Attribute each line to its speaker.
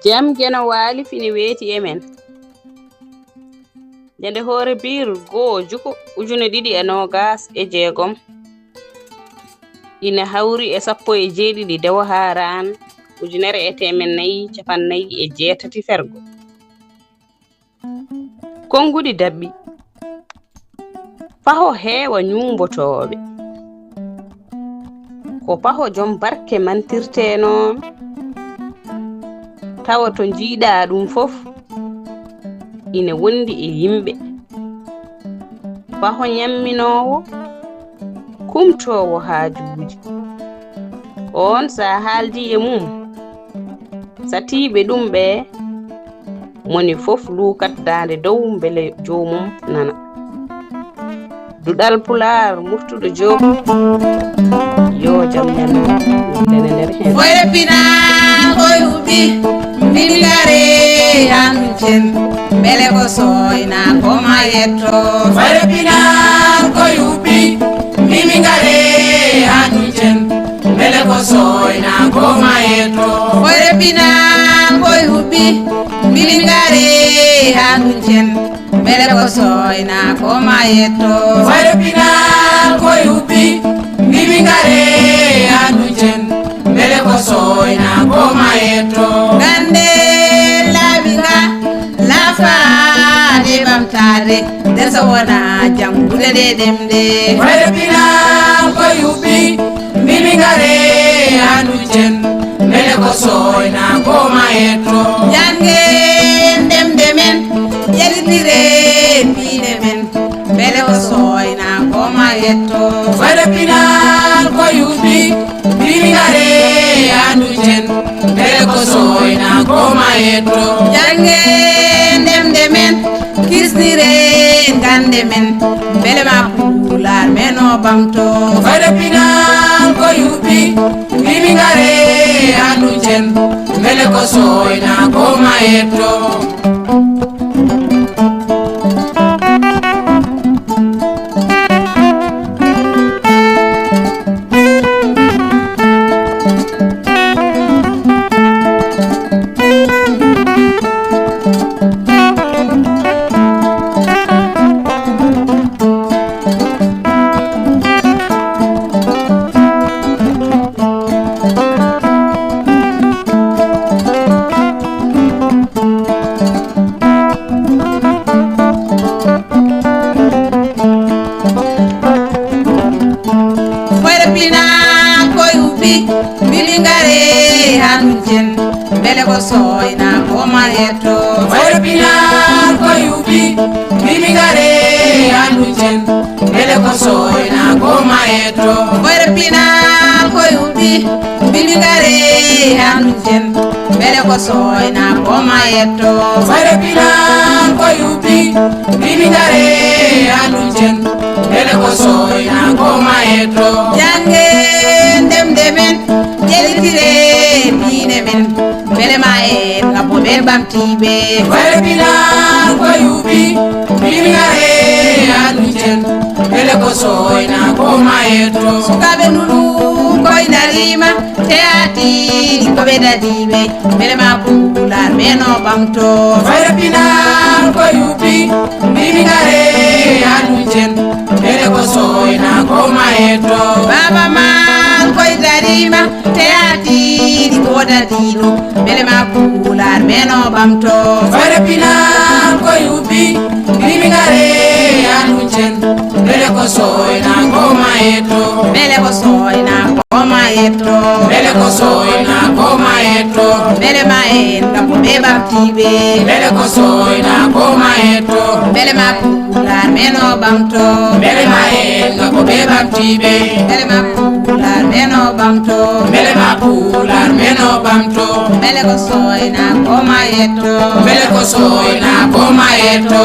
Speaker 1: jam gena waali fini weeti emen jande hoore biir goo juko ujune ɗiɗi e nogas e jeegom ina hawri e sappo e jeeɗiɗi dewo haaran ujunere e temen nayi capannayi e jeetati fergo konngudi dabɓi paho heewa nyumbotooɓe ko paho jom barke mantirtenoon tawa to jiiɗa ɗum fof ina wondi e yimɓe paho nyamminoowo kumtoowo haajuuji on sa haaldi e mum satiiɓe ɗum ɓe moni fof luukat daande dow mbele joomum nana duɗal pulaar murtuɗo joom yo jam ñano ndene nder heen
Speaker 2: foyre pinal koye huɓɓi mbingare yanucen mbele ko soyna koma yetto
Speaker 3: foyre pinal koye huɓɓi mbingare yanucen mbele ko soyna koma yetto
Speaker 2: foyre pinal koye huɓɓi mbingare yanucen mbele ko soyna koma yetto
Speaker 3: foyre pinal koye huɓɓi mbingare yanucen mbele ko soyna koma yetto
Speaker 2: gande laaɓinga laafaade ɓamtade nder so wona jangude ɗe ɗemde
Speaker 3: foyre pinal koye huɓɓi mbingare yanucen mbele ko soyna koma yetto
Speaker 2: jange ndemde men ƴeɗitire mbiɗe men mbele ko soyna koma yetto
Speaker 3: foyre pinal koye huɓɓi mbingare yanucen mbele ko soyna koma yetto
Speaker 2: jange ndemde men kisnire gande men mbele ma pular men o bamto
Speaker 3: foyre pinal koye huɓɓi mbingare yanucen mbele ko soyna koma yetto
Speaker 2: mbele ko soyna koma yetto
Speaker 3: foyre pinal koye huɓɓi mbingare yanucen mbele ko soyna koma yetto
Speaker 2: foyre pinal koye huɓɓi mbingare yanucen mbele ko soyna koma yetto
Speaker 3: foyre pinal koye huɓɓi mbingare yanucen mbele ko soyna koma yetto
Speaker 2: jange ndemde men ƴeɗitire mbiɗe men mbele ma en ngabbo ɓen ɓamtiɓe
Speaker 3: foyre pinal koye huɓɓi mbingare yanucen mbele ko soyna koma yetto
Speaker 2: sukaɓe nunu koye darima te atiɗi koɓe dadiɓe mbele ma pular ɓen o ɓamto
Speaker 3: foyre pinal koye huɓɓi mbingare yanucen mbele ko soyna koma yetto
Speaker 2: baba mal koye darima te atiɗi ko dadiɗo mbele ma pular ɓen o ɓamto
Speaker 3: foyre pinal koye huɓɓi mbingare yanucen mbele ko soyna koma yetto
Speaker 2: mbele ko soyna koma yetto
Speaker 3: mbele ko soyna koma yetto
Speaker 2: mbele ma en ngabbo ɓe ɓamtiɓe
Speaker 3: mbele ko soyna koma yetto
Speaker 2: mbele ma pular men o ɓamto
Speaker 3: mbele ma en ngabbo ɓe ɓamtiɓe
Speaker 2: mbele ma pular men o ɓamto
Speaker 3: mbele ma pular men o ɓamto
Speaker 2: mbele ko soyna koma yetto
Speaker 3: mbele ko soyna koma yetto